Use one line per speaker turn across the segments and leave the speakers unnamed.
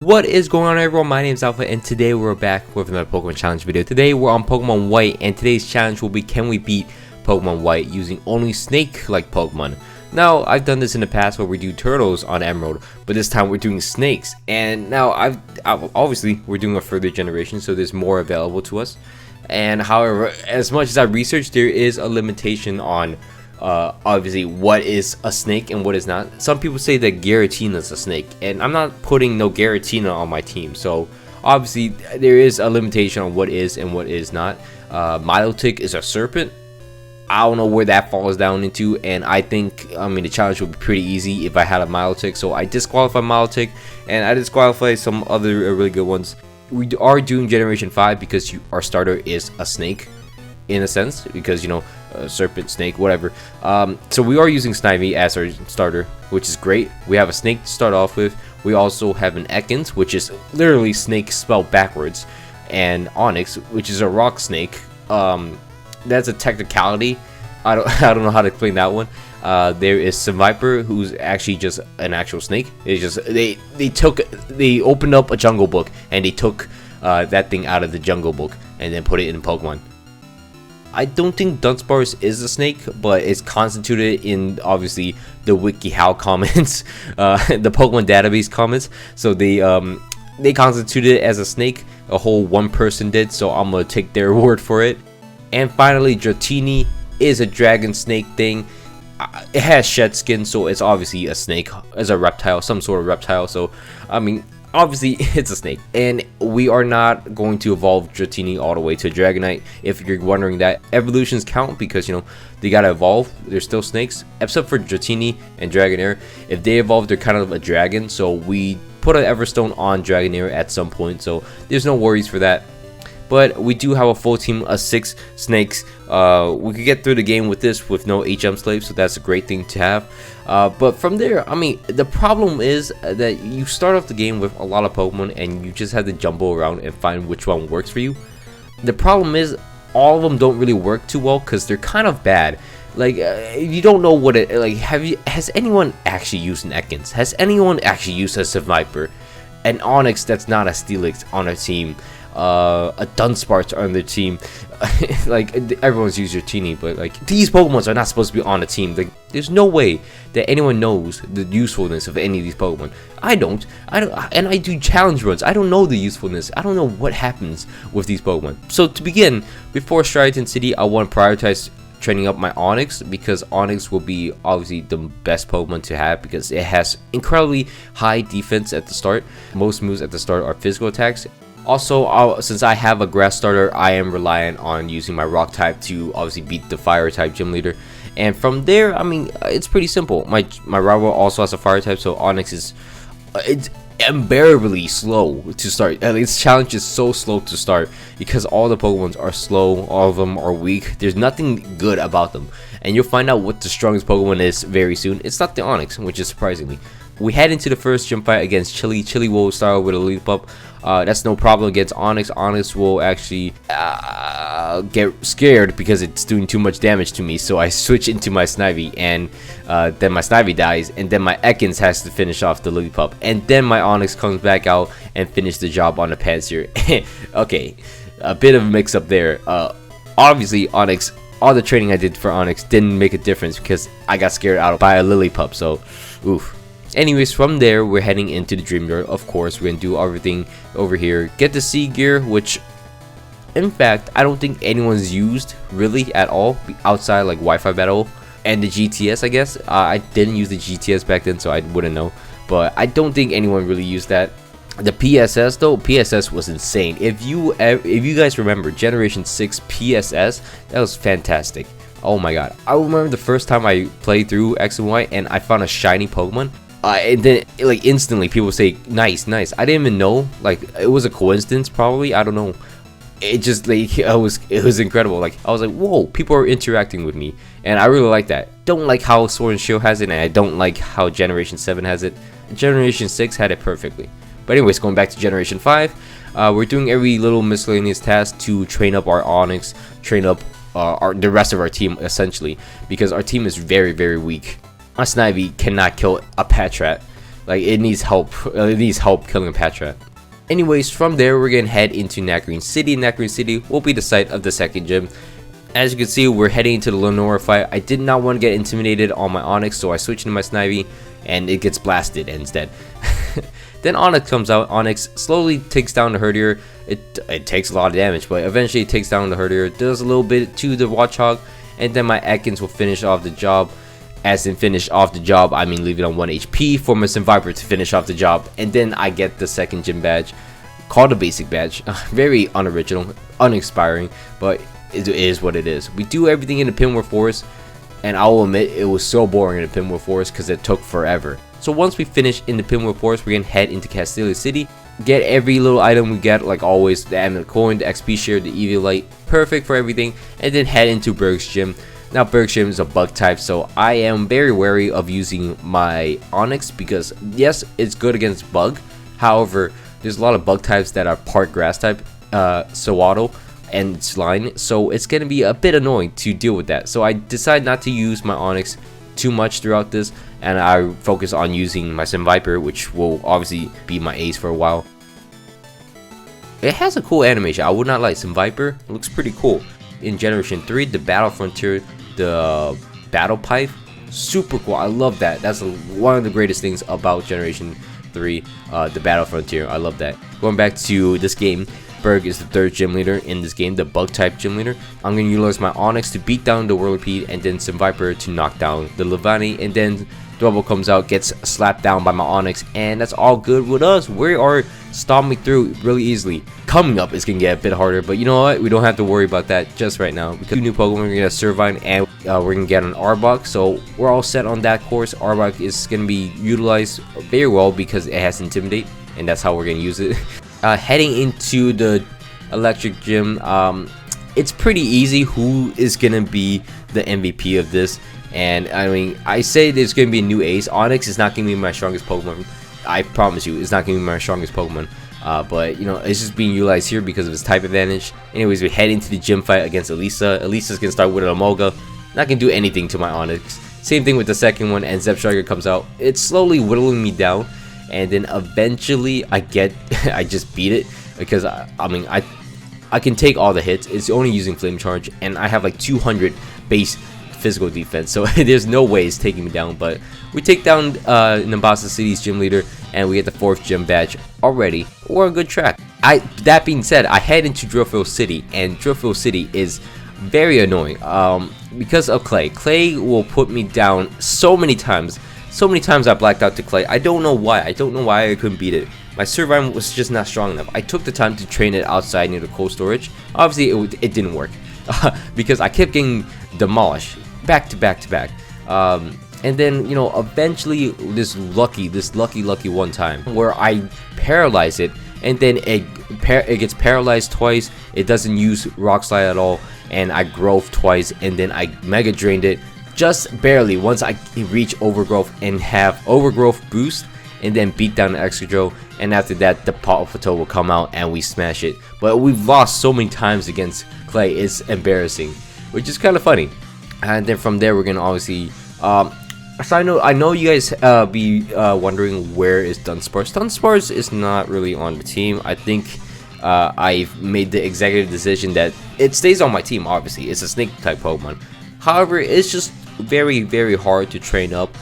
What is going on, everyone? My name is Alpha, and today we're back with another Pokemon challenge video. Today we're on Pokemon White, and today's challenge will be, can we beat Pokemon White using only snake-like Pokemon? Now, I've done this in the past where we do turtles on Emerald, but this time we're doing snakes. And now, obviously, we're doing a further generation, so there's more available to us. And however, as much as I researched, there is a limitation on obviously what is a snake and what is not. Some people say that Giratina is a snake, and I'm not putting no Giratina on my team, so obviously there is a limitation on what is and what is not. Milotic is a serpent. I don't know where that falls down into, and I think, the challenge would be pretty easy if I had a Milotic, so I disqualify Milotic, and I disqualify some other really good ones. We are doing Generation 5 because our starter is a snake, in a sense, because, you know, serpent, snake, whatever. So we are using Snivy as our starter, which is great. We have a snake to start off with. We also have an Ekans, which is literally snake spelled backwards, and Onyx, which is a rock snake. That's a technicality. I don't know how to explain that one. There is Viper, who's actually just an actual snake. It's just they opened up a Jungle Book and they took that thing out of the Jungle Book and then put it in Pokemon. I don't think Dunsparce is a snake, but it's constituted in, obviously, the WikiHow comments, the Pokemon database comments. So they constituted it as a snake. A whole one person did, so I'm gonna take their word for it. And finally, Dratini is a dragon snake thing. It has shed skin, so it's obviously a snake, as a reptile, some sort of reptile. So obviously it's a snake, and we are not going to evolve Dratini all the way to Dragonite. If you're wondering that, evolutions count because, you know, they gotta evolve. They're still snakes, except for Dratini and Dragonair. If they evolve, they're kind of a dragon, so we put an Everstone on Dragonair at some point, so there's no worries for that. But we do have a full team of 6 snakes. We could get through the game with this with no HM slaves, so that's a great thing to have. But from there, the problem is that you start off the game with a lot of Pokemon and you just have to jumble around and find which one works for you. The problem is all of them don't really work too well because they're kind of bad. Like, you don't know what it, like, has anyone actually used an Ekans? Has anyone actually used a Viper? An Onyx that's not a Steelix on a team? A Dunsparce on their team. Like, everyone's used Dratini, but like, these Pokemons are not supposed to be on a team. Like, there's no way that anyone knows the usefulness of any of these Pokemon. I don't, and I do challenge runs. I don't know the usefulness. I don't know what happens with these Pokemon. So to begin, before Striaton City, I want to prioritize training up my Onyx, because Onyx will be obviously the best Pokemon to have because it has incredibly high defense at the start. Most moves at the start are physical attacks. Also, since I have a grass starter, I am reliant on using my rock type to obviously beat the fire type gym leader. And from there, it's pretty simple. My rival also has a fire type, so Onyx is it's unbearably slow to start. Its challenge is so slow to start because all the Pokemons are slow, all of them are weak. There's nothing good about them, and you'll find out what the strongest Pokemon is very soon. It's not the Onyx, which is surprisingly. We head into the first gym fight against Chili. Chili will start with a Lillipup. That's no problem against Onyx. Onyx will actually get scared because it's doing too much damage to me. So I switch into my Snivy, and then my Snivy dies, and then my Ekans has to finish off the Lillipup, and then my Onyx comes back out and finish the job on the Pansear. Okay, a bit of a mix-up there. Obviously, Onyx, all the training I did for Onyx didn't make a difference because I got scared out by a Lillipup. So, oof. Anyways, from there, we're heading into the Dream Yard. Of course, we're going to do everything over here. Get the Sea Gear, which, in fact, I don't think anyone's used, really, at all, outside, like, Wi-Fi Battle. And the GTS, I guess. I didn't use the GTS back then, so I wouldn't know. But I don't think anyone really used that. The PSS, though, PSS was insane. If you guys remember, Generation 6 PSS, that was fantastic. Oh my god. I remember the first time I played through X and Y, and I found a shiny Pokemon. And then, like, instantly people say, nice, nice. I didn't even know, like, it was a coincidence, probably, I don't know. It just, like, it was incredible. Like, I was like, whoa, people are interacting with me, and I really like that. Don't like how Sword and Shield has it, and I don't like how Generation 7 has it. Generation 6 had it perfectly. But anyways, going back to Generation 5, we're doing every little miscellaneous task to train up our Onyx, train up the rest of our team, essentially, because our team is very, very weak. A Snivy cannot kill a Patrat. Like, it needs help. It needs help killing a Patra. Anyways, from there we're gonna head into Nacrene City. Nacrene City will be the site of the second gym. As you can see, we're heading into the Lenora fight. I did not want to get intimidated on my Onyx, so I switched into my Snivy, and it gets blasted and it's dead. Then Onyx comes out. Onyx slowly takes down the Herdier. It takes a lot of damage, but eventually it takes down the Herdier. Does a little bit to the Watchhog, and then my Atkins will finish off the job. As in finish off the job, I mean leave it on 1 HP for my Viper to finish off the job. And then I get the second gym badge, called a basic badge. Very unoriginal, uninspiring, but it is what it is. We do everything in the Pinwheel Forest, and I will admit it was so boring in the Pinwheel Forest because it took forever. So once we finish in the Pinwheel Forest, we're gonna head into Castelia City, get every little item we get, like always, the Amulet Coin, the XP Share, the EV Light, perfect for everything, and then head into Berg's Gym. Now Berg's Gym is a bug type, so I am very wary of using my Onyx because yes, it's good against bug. However, there's a lot of bug types that are part grass type, Sawaddle and Slime, so it's gonna be a bit annoying to deal with that. So I decided not to use my Onyx too much throughout this, and I focus on using my Viper, which will obviously be my ace for a while. It has a cool animation, I would not lie. Viper looks pretty cool. In Generation 3, the Battle Frontier, the Battle Pipe, super cool. I love that. That's one of the greatest things about Generation 3, the Battle Frontier. I love that. Going back to this game, Berg is the third gym leader in this game, the bug type gym leader. I'm going to utilize my Onyx to beat down the Whirlipede, and then Viper to knock down the Levani, and then Double comes out, gets slapped down by my Onyx, and that's all good with us. We are stomping through really easily. Coming up is going to get a bit harder, but you know what? We don't have to worry about that just right now, because 2 new Pokemon, we're going to get a Servine, and we're going to get an Arbok, so we're all set on that course. Arbok is going to be utilized very well because it has Intimidate, and that's how we're going to use it. Heading into the Electric Gym, it's pretty easy who is going to be the MVP of this. And I mean, I say there's going to be a new ace. Onyx is not going to be my strongest Pokemon. I promise you, it's not going to be my strongest Pokemon. But, you know, it's just being utilized here because of its type advantage. Anyways, we head into the gym fight against Elisa. Elisa's going to start with an Emolga. Not going to do anything to my Onyx. Same thing with the second one, and Zepstriker comes out. It's slowly whittling me down. And then eventually I just beat it. Because, I mean, I can take all the hits. It's only using Flame Charge. And I have like 200 base physical defense, so there's no way it's taking me down. But we take down Nimbasa City's gym leader, and we get the 4th gym badge already. We're on good track. That being said, I head into Driftveil City, and Driftveil City is very annoying because of Clay. Clay will put me down so many times. So many times I blacked out to Clay. I don't know why. I don't know why I couldn't beat it. My Servine was just not strong enough. I took the time to train it outside near the cold storage. Obviously, it didn't work because I kept getting demolished back to back to back. And then, you know, eventually this lucky one time where I paralyze it, and then it gets paralyzed twice. It doesn't use Rock Slide at all, and I growth twice, and then I Mega Drained it just barely once I reach Overgrowth and have Overgrowth boost, and then beat down the Excadrill, and after that the Pawpato will come out and we smash it. But we've lost so many times against Clay, it's embarrassing, which is kind of funny. And then from there we're gonna obviously so I know you guys be wondering where is Dunsparce. Dunsparce is not really on the team. I think I've made the executive decision that it stays on my team. Obviously it's a snake type Pokemon, however it's just very hard to train up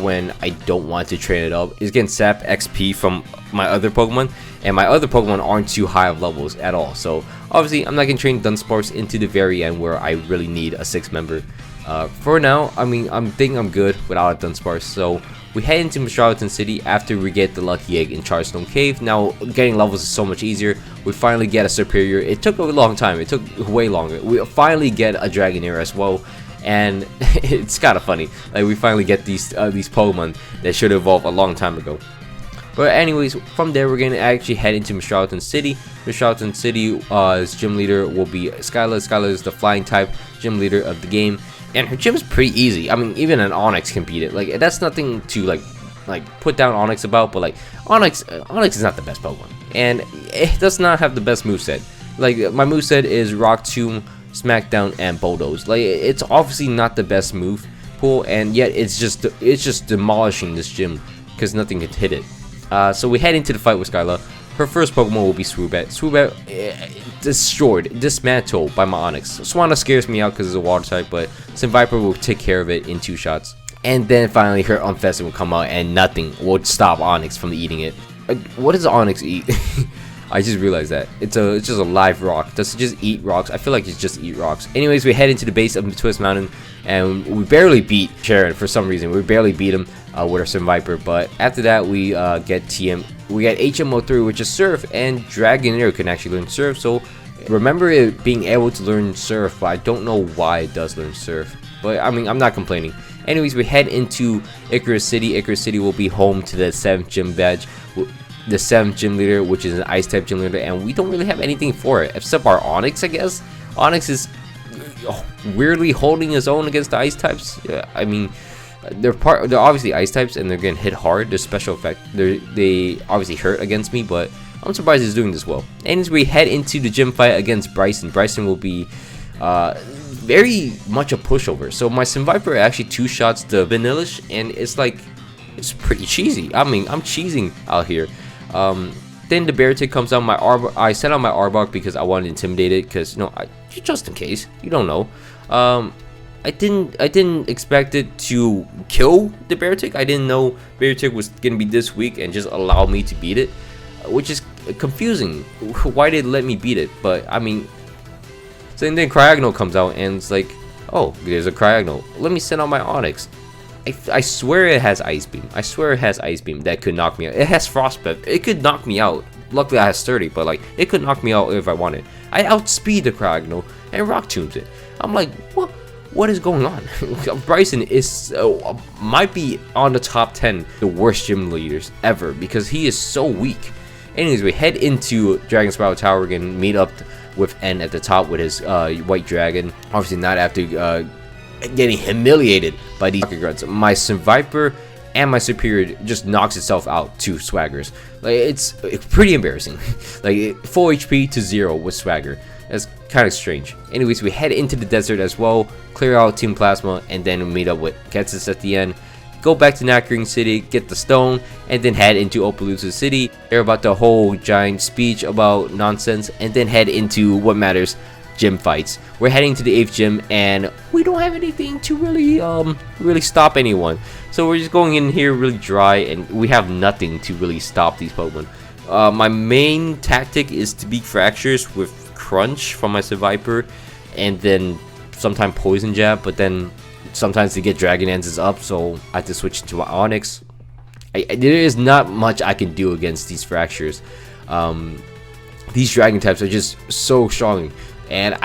when I don't want to train it up. It's getting sap XP from my other Pokemon, and my other Pokemon aren't too high of levels at all. So obviously I'm not gonna train Dunsparce into the very end where I really need a 6 member. For now, I mean, I'm thinking I'm good without a Dunsparce. So we head into Charlatan City after we get the Lucky Egg in Charstone Cave. Now getting levels is so much easier. We finally get a Superior. It took a long time. It took way longer. We finally get a Dragonair as well. And it's kind of funny, like we finally get these Pokemon that should evolve a long time ago. But anyways, from there we're gonna actually head into Charlatan City. Charlatan City's gym leader will be Skyla. Skyla is the flying type gym leader of the game, and her gym is pretty easy. I mean, even an Onix can beat it. Like, that's nothing to like put down Onix about. But like Onix is not the best Pokemon, and it does not have the best moveset. Like, my moveset is Rock Tomb, Smackdown, and Bulldoze. Like, it's obviously not the best move pool, and yet it's just demolishing this gym because nothing could hit it. So we head into the fight with Skyla. Her first Pokemon will be Swoobat. Swoobat destroyed, dismantled by my Onix. Swanna scares me out because it's a water type, but Viper will take care of it in 2 shots. And then finally her Unfested will come out and nothing will stop Onix from eating it. What does Onix eat? I just realized that. It's just a live rock. Does it just eat rocks? I feel like it just eat rocks. Anyways, we head into the base of the Twist Mountain and we barely beat Sharon for some reason. We barely beat him with our Viper, but after that we get TM. We got HM03, which is Surf, and Dragonair can actually learn Surf. So remember it being able to learn Surf, but I don't know why it does learn Surf. But I mean, I'm not complaining. Anyways, we head into Icarus City. Icarus City will be home to the 7th gym badge, the 7th gym leader, which is an ice type gym leader, and we don't really have anything for it except our Onix, I guess. Onix is weirdly holding his own against the ice types. I mean, they're obviously ice types and they're getting hit hard. Their special effect, they obviously hurt against me, but I'm surprised he's doing this well. And as we head into the gym fight against Bryson, Bryson will be very much a pushover. So my Viper actually 2 shots the Vanillish, and it's like, it's pretty cheesy. I mean, I'm cheesing out here. Then the Beartic comes out. I sent out my Arbok because I wanted to intimidate it, because just in case, you don't know. I didn't expect it to kill the Beartic. I didn't know Beartic was gonna be this weak and just allow me to beat it, which is confusing. Why did it let me beat it? But I mean, so then Cryogonal comes out and it's like, oh, there's a Cryogonal. Let me send out my Onix. I swear it has Ice Beam. I swear it has Ice Beam that could knock me out. It has Frostbite. It could knock me out. Luckily I have Sturdy, but like, it could knock me out if I wanted. I outspeed the Cryogonal and Rock Tombs it. I'm like, what is going on? Bryson is might be on the top 10 the worst gym leaders ever because he is so weak. Anyways, we head into Dragon Spiral Tower again, meet up with N at the top with his white dragon. Obviously not after getting humiliated by these Rocket Grunts. My Viper and my Superior just knocks itself out to Swaggers. Like, it's pretty embarrassing. Like, full HP to 0 with Swagger. That's kind of strange. Anyways, we head into the desert as well, clear out Team Plasma, and then we meet up with Ketsis at the end. Go back to Nackering City, get the stone, and then head into Opaloosa City. Hear about the whole giant speech about nonsense, and then head into what matters, gym fights. We're heading to the 8th gym, and we don't have anything to really stop anyone. So we're just going in here really dry, and we have nothing to really stop these Pokemon. My main tactic is to beat Fractures with Crunch from my Viper, and then sometimes Poison Jab, but then sometimes to get Dragon Dances up, so I have to switch into my Onix. There is not much I can do against these Fractures. These Dragon types are just so strong, and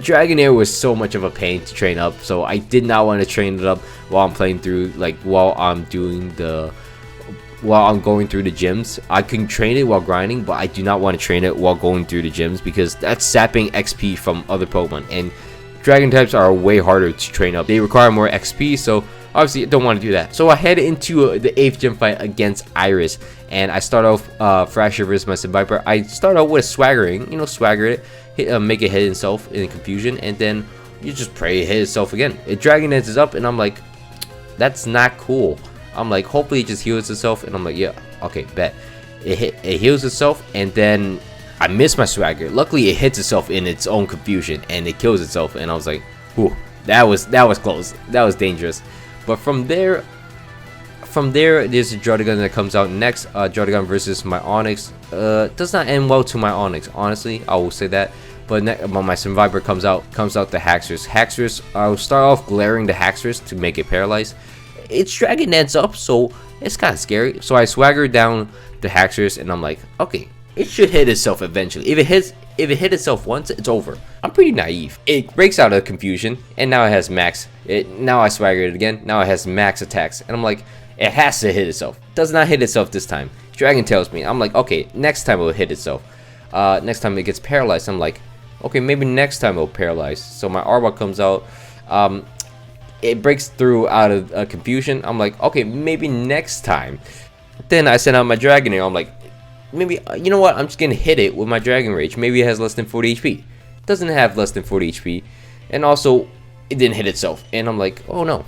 Dragonair was so much of a pain to train up, so I did not want to train it up while I'm playing through, like while I'm going through the gyms. I can train it while grinding, but I do not want to train it while going through the gyms because that's sapping XP from other Pokemon, and Dragon types are way harder to train up. They require more XP, so obviously I don't want to do that. So I head into the 8th gym fight against Iris, and I start off Fracture versus my Viper. I start out with Swaggering, swagger it, make it hit itself in confusion, and then you just pray it hit itself again. It Dragon Dances up, and I'm like, that's not cool. I'm like, hopefully it just heals itself, and I'm like, yeah, okay, bet. It heals itself, and then I miss my Swagger. Luckily it hits itself in its own confusion and it kills itself, and I was like, whew, that was close, that was dangerous. But from there there's a Druddigon that comes out next. Druddigon versus my Onix does not end well to my Onix, honestly, I will say that. But my Viper comes out the Haxorus. I'll start off glaring the Haxorus to make it paralyzed. It's Dragon Dance up, so it's kind of scary. So I swagger down the Haxorus, and I'm like, okay, it should hit itself eventually. If it hit itself once, it's over. I'm pretty naive. It breaks out of confusion, and now it has max. Now I swagger it again. Now it has max attacks, and I'm like, it has to hit itself. Does not hit itself this time. Dragon tells me. I'm like, okay, next time it will hit itself. Next time it gets paralyzed. I'm like, okay, maybe next time it will paralyze. So my Arbok comes out. It breaks through out of confusion. I'm like, okay, maybe next time. Then I send out my Dragonair. I'm like, maybe, you know what? I'm just gonna hit it with my Dragon Rage. Maybe it has less than 40 HP. Doesn't have less than 40 HP. And also, it didn't hit itself. And I'm like, oh no.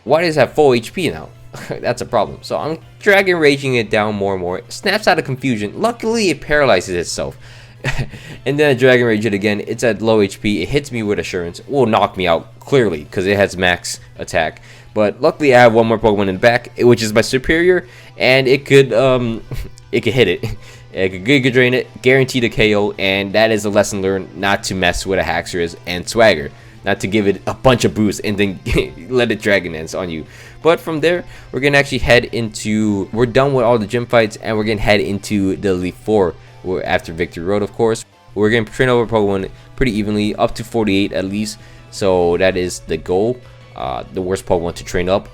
Why does it have full HP now? That's a problem. So I'm Dragon Raging it down more and more. It snaps out of confusion. Luckily, it paralyzes itself. And then I Dragon Rage it again. It's at low HP. It hits me with Assurance. It will knock me out, clearly, because it has max attack. But luckily, I have one more Pokemon in the back, which is my Superior, and it could hit it. It could drain it, guaranteed a KO, and that is a lesson learned not to mess with a Haxorus and Swagger. Not to give it a bunch of boosts and then let it Dragon Dance on you. But from there, we're going to actually head into... We're done with all the gym fights, and we're going to head into the Elite Four. After Victory Road, of course. We're going to train over Pokemon pretty evenly, up to 48 at least. So that is the goal. The worst Pokemon to train up,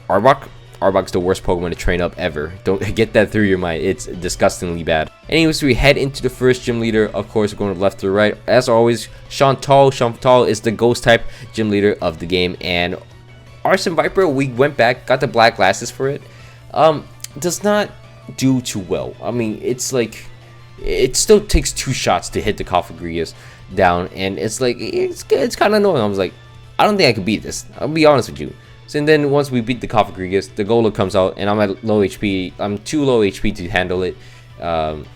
Arbok. Arbok's the worst Pokemon to train up ever. Don't get that through your mind. It's disgustingly bad. Anyways, we head into the first gym leader. Of course, we're going left to right. As always, Chantal. Chantal is the ghost type gym leader of the game. And Arson Viper, we went back, got the black glasses for it. Does not do too well. I mean, it's like... It still takes 2 shots to hit the Cofagrigus down, and it's like it's kind of annoying. I was like, I don't think I can beat this. I'll be honest with you. So and then once we beat the Cofagrigus, the Golem comes out, and I'm at low HP. I'm too low HP to handle it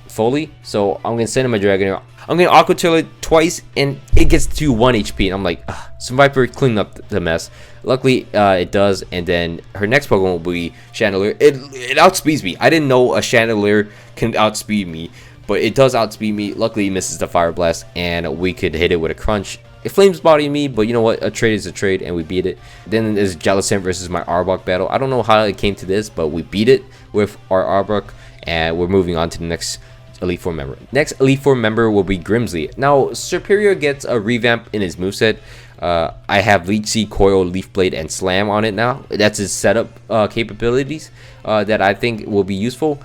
fully. So I'm gonna send in my Dragonair. I'm gonna Aqua Tail it twice, and it gets to 1 HP, and I'm like, some Viper clean up the mess. Luckily, it does, and then her next Pokemon will be Chandelier. It outspeeds me. I didn't know a Chandelier can outspeed me. But it does outspeed me. Luckily, it misses the Fire Blast, and we could hit it with a Crunch. It Flames Body me, but you know what? A trade is a trade, and we beat it. Then there's Jellicent versus my Arbok battle. I don't know how it came to this, but we beat it with our Arbok, and we're moving on to the next Elite Four member. Next Elite Four member will be Grimsley. Now, Superior gets a revamp in his moveset. I have Leech Seed, Coil, Leaf Blade, and Slam on it now. That's his setup capabilities that I think will be useful.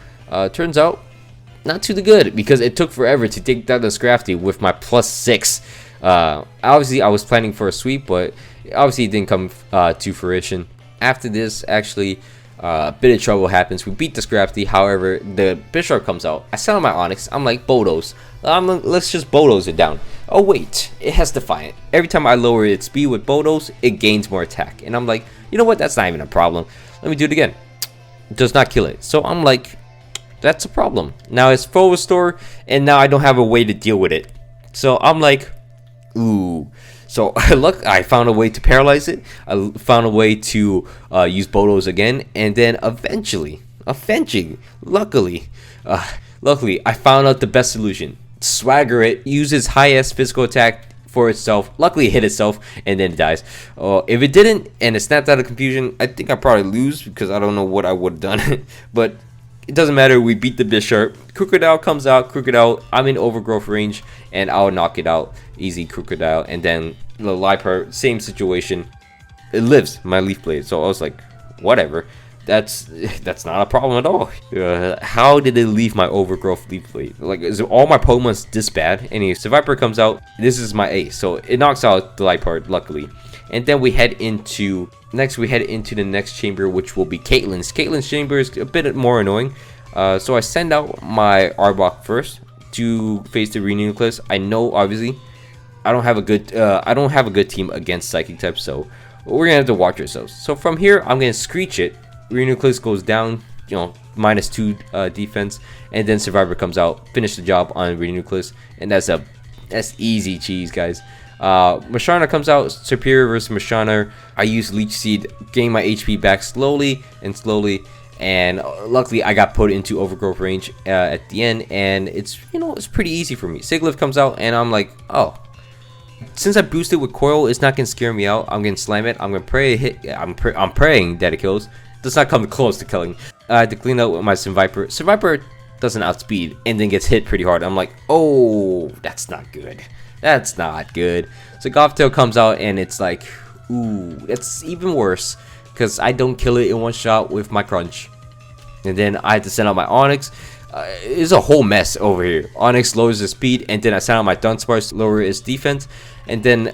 Turns out, not too good, because it took forever to take down the Scrafty with my +6. Obviously, I was planning for a sweep, but obviously it didn't come to fruition. After this, actually, a bit of trouble happens. We beat the Scrafty, however, the Bisharp comes out. I send out my Onix. I'm like, Bodos. Let's just Bodos it down. Oh, wait. It has Defiant. Every time I lower its speed with Bodos, it gains more attack. And I'm like, you know what? That's not even a problem. Let me do it again. It does not kill it. So I'm like... That's a problem. Now it's full restore, and now I don't have a way to deal with it. So I'm like, ooh. So I found a way to paralyze it. I found a way to use Bodos again, and then eventually, luckily, I found out the best solution. Swagger it, uses highest physical attack for itself. Luckily it hit itself, and then it dies. If it didn't, and it snapped out of confusion, I think I'd probably lose, because I don't know what I would have done. But it doesn't matter, we beat the Bisharp. Crocodile comes out, Crocodile, I'm in overgrowth range, and I'll knock it out. Easy Crocodile. And then the Liepard, same situation. It lives, my Leaf Blade. So I was like, whatever. That's not a problem at all. How did it leave my overgrowth Leaf Blade? Like, is all my Pokemon's this bad? Anyway, so Viper comes out. This is my ace. So it knocks out the Liepard, luckily. And then we head into... Next, we head into the next chamber, which will be Caitlin's. Caitlin's chamber is a bit more annoying. So I send out my Arbok first to face the Renucleus. I know, obviously, I don't have a good team against Psychic types, so we're gonna have to watch ourselves. So from here, I'm gonna Screech it. Renucleus goes down, you know, -2 defense, and then Survivor comes out, finish the job on Renucleus, and that's easy cheese, guys. Mashana comes out, Superior versus Mashana. I use Leech Seed, gain my HP back slowly, and luckily I got put into overgrowth range at the end, and it's pretty easy for me. Sigilyph comes out, and I'm like, oh, since I boosted with Coil, it's not gonna scare me out. I'm gonna slam it. I'm gonna pray hit. I'm praying that it kills. Does not come close to killing. I had to clean up with my Viper. Viper doesn't outspeed and then gets hit pretty hard. I'm like, oh, that's not good. That's not good. So Gothtail comes out, and it's like, ooh, that's even worse, because I don't kill it in one shot with my Crunch. And then I had to send out my Onix. It's a whole mess over here. Onix lowers the speed, and then I sent out my Dunsparce, lower its defense, and then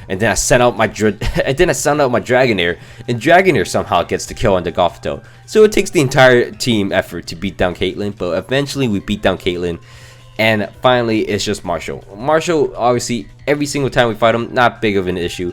I sent out my Dragonair, and Dragonair somehow gets the kill on the Gothtail. So it takes the entire team effort to beat down Caitlyn, but eventually we beat down Caitlyn. And finally, it's just Marshall. Marshall, obviously, every single time we fight him, not big of an issue.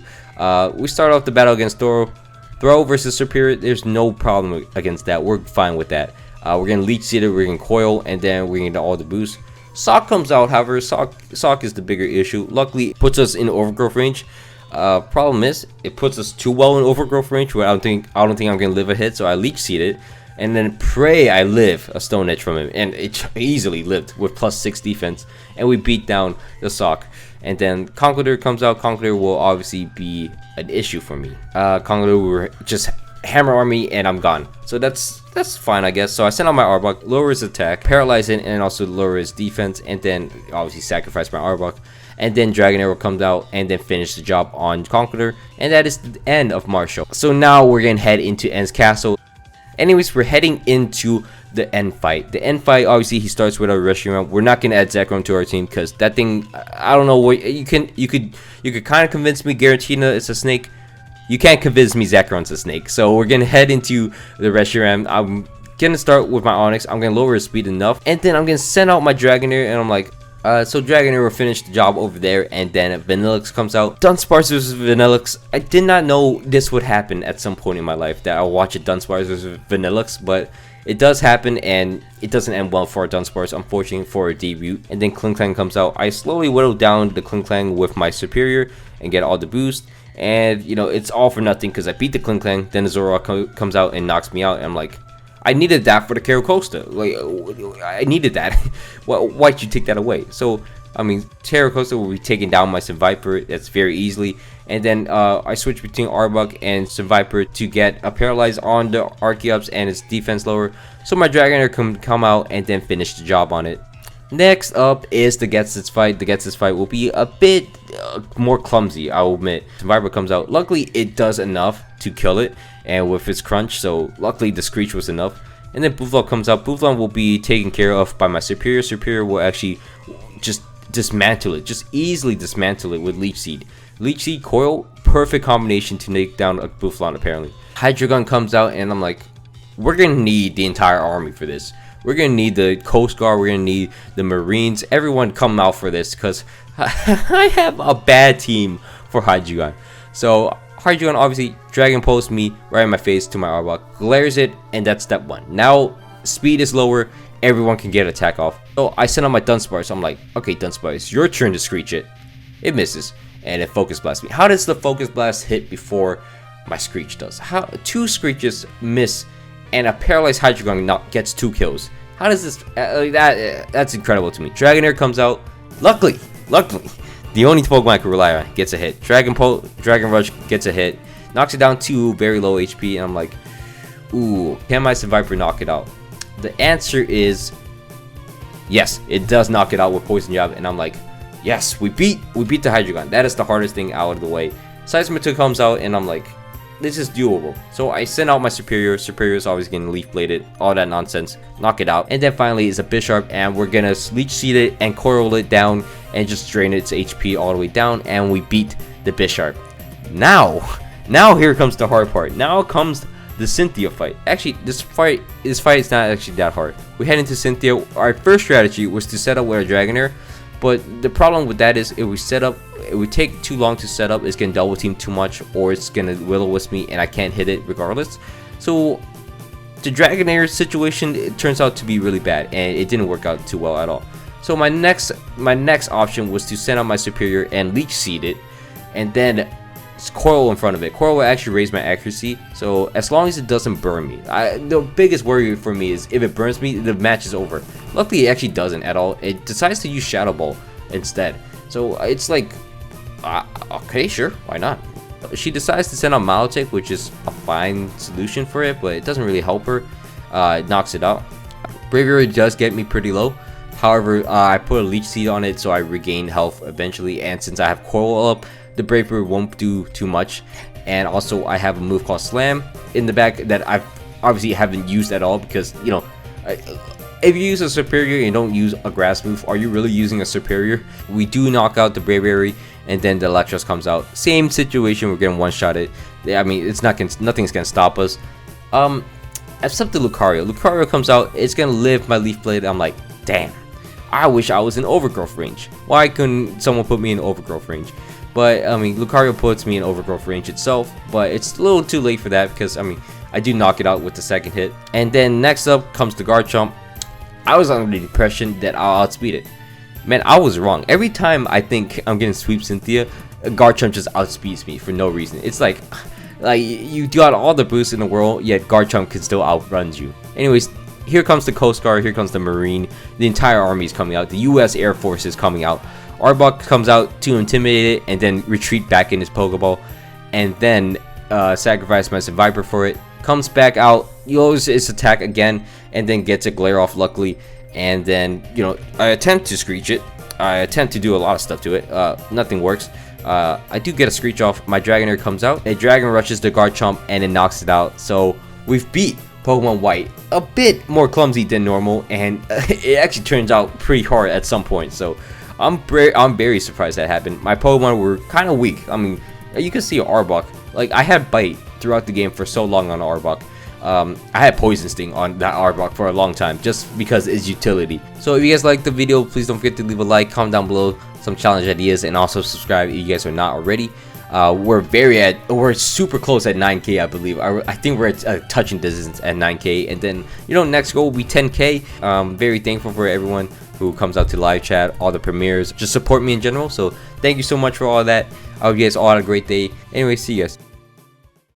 We start off the battle against Toro. Throw versus superior, there's no problem against that. We're fine with that. We're gonna leech seed it, we're gonna coil, and then we're gonna get all the boost. Sock comes out, however, sock is the bigger issue. Luckily, it puts us in overgrowth range. Problem is, it puts us too well in overgrowth range where I don't think I'm gonna live a hit, so I leech seed it, and then pray I live a stone edge from him, and it easily lived with +6 defense, and we beat down the sock. And then Conqueror comes out. Conqueror will obviously be an issue for me. Conqueror will just hammer army and I'm gone. So that's fine, I guess. So I sent out my Arbok, lower his attack, paralyze it, and also lower his defense, and then obviously sacrifice my Arbok. And then Dragon Arrow comes out and then finish the job on Conqueror, and that is the end of Marshall. So now we're gonna head into End's Castle. Anyways, we're heading into the end fight. The end fight, obviously, he starts with a rushing round. We're not gonna add Zekrom to our team because that thing, I don't know what you could kind of convince me Giratina is a snake. You can't convince me Zekron's a snake. So we're gonna head into the rushing round. I'm gonna start with my Onyx. I'm gonna lower his speed enough, and then I'm gonna send out my Dragonair, and I'm like, so Dragonair will finish the job over there, and then Vanillix comes out. Dunsparce versus Vanillix. I did not know this would happen at some point in my life, that I'll watch a Dunsparce versus Vanillix, but it does happen, and it doesn't end well for Dunsparce, unfortunately, for a debut. And then Klinklang comes out. I slowly whittle down the Klinklang with my Superior and get all the boost. And, you know, it's all for nothing because I beat the Klinklang. Then the Zoroark comes out and knocks me out. And I'm like, I needed that for the Carracosta. Like, I needed that. Why'd you take that away? So, I mean, Carracosta will be taking down my Seviper. That's very easily. And then I switch between Arbok and Seviper to get a Paralyze on the Archeops and its defense lower. So my Dragonair can come out and then finish the job on it. Next up is the Getsits fight. The Getsits fight will be a bit more clumsy, I'll admit. Seviper comes out. Luckily, it does enough to kill it, and with its crunch, so luckily the Screech was enough. And then Bouffalant comes out. Bouffalant will be taken care of by my Superior. Superior will actually just dismantle it, just easily dismantle it with Leech Seed. Leech Seed, Coil, perfect combination to take down a Bouffalant apparently. Hydreigon comes out, and I'm like, we're gonna need the entire army for this. We're gonna need the Coast Guard, we're gonna need the Marines, everyone come out for this, because I have a bad team for Hydreigon. So Hydreigon obviously Dragon Pulse me right in my face to my Arbok, glares it, and that's step one. Now speed is lower, everyone can get attack off. So I send out my Dunsparce. I'm like, okay Dunsparce, your turn to Screech it. It misses, and it Focus Blasts me. How does the Focus Blast hit before my Screech does? How 2 Screeches miss and a Paralyzed Hydreigon gets 2 kills? How does this that's incredible to me. Dragonair comes out. Luckily, the only Pokemon I can rely on gets a hit. Dragon Rush gets a hit, knocks it down to very low HP, and I'm like, ooh, can my Seviper knock it out? The answer is yes, it does knock it out with Poison Jab, and I'm like, yes, we beat the Hydreigon. That is the hardest thing out of the way. Seismitoad comes out, and I'm like, this is doable. So I send out my Superior. Superior is always getting Leaf Bladed, all that nonsense, knock it out. And then finally is a Bisharp, and we're gonna Leech Seed it and Coil it down and just drain its HP all the way down, and we beat the Bisharp. Now here comes the hard part. Now comes the Cynthia fight. Actually, this fight is not actually that hard. We head into Cynthia. Our first strategy was to set up with a Dragonair, but the problem with that is if we set up, it would take too long to set up. It's gonna double team too much, or it's gonna Will-O-Wisp me and I can't hit it regardless. So the Dragonair situation, it turns out to be really bad, and it didn't work out too well at all. So my next option was to send out my Superior and Leech Seed it, and then Coil in front of it. Coil will actually raise my accuracy, so as long as it doesn't burn me. The biggest worry for me is if it burns me, the match is over. Luckily, it actually doesn't at all. It decides to use Shadow Ball instead. So it's like, okay, sure, why not? She decides to send out Milotic, which is a fine solution for it, but it doesn't really help her. It knocks it out. Braviary does get me pretty low. However, I put a Leech Seed on it, so I regain health eventually, and since I have Coil up, the Braviary won't do too much. And also, I have a move called Slam in the back that I obviously haven't used at all, because, you know, if you use a Superior and you don't use a Grass move, are you really using a Superior? We do knock out the Braviary, and then the Electros comes out. Same situation, we're gonna one-shot it. I mean, nothing's gonna stop us. Except the Lucario. Lucario comes out, it's gonna live my Leaf Blade. I'm like, damn, I wish I was in Overgrowth range. Why couldn't someone put me in Overgrowth range? But I mean, Lucario puts me in overgrowth range itself, but it's a little too late for that because I mean, I do knock it out with the second hit. And then next up comes the Garchomp. I was under the impression that I'll outspeed it. Man, I was wrong. Every time I think I'm getting Sweep Cynthia, Garchomp just outspeeds me for no reason. It's like you got all the boosts in the world, yet Garchomp can still outrun you. Anyways, here comes the Coast Guard, here comes the Marine. The entire army is coming out. The US Air Force is coming out. Arbok comes out to intimidate it and then retreat back in his Pokeball. And then sacrifice my Viper for it. Comes back out, uses its attack again, and then gets a Glare off luckily. And then, you know, I attempt to Screech it. I attempt to do a lot of stuff to it. Nothing works. I do get a Screech off. My Dragonair comes out. A Dragon rushes the Garchomp and it knocks it out. So we've beat Pokemon White a bit more clumsy than normal, and it actually turns out pretty hard at some point. So I'm very surprised that happened. My Pokemon were kind of weak. I mean, you can see Arbok. Like, I had Bite throughout the game for so long on Arbok. I had Poison Sting on that Arbok for a long time just because it's utility. So if you guys liked the video, please don't forget to leave a like, comment down below some challenge ideas, and also subscribe if you guys are not already. We're super close at 9K, I believe. I think we're at touching distance at 9K, and then, you know, next goal will be 10K. Very thankful for everyone who comes out to live chat, all the premieres, just support me in general. So thank you so much for all of that. I hope you guys all had a great day. Anyway, see you guys.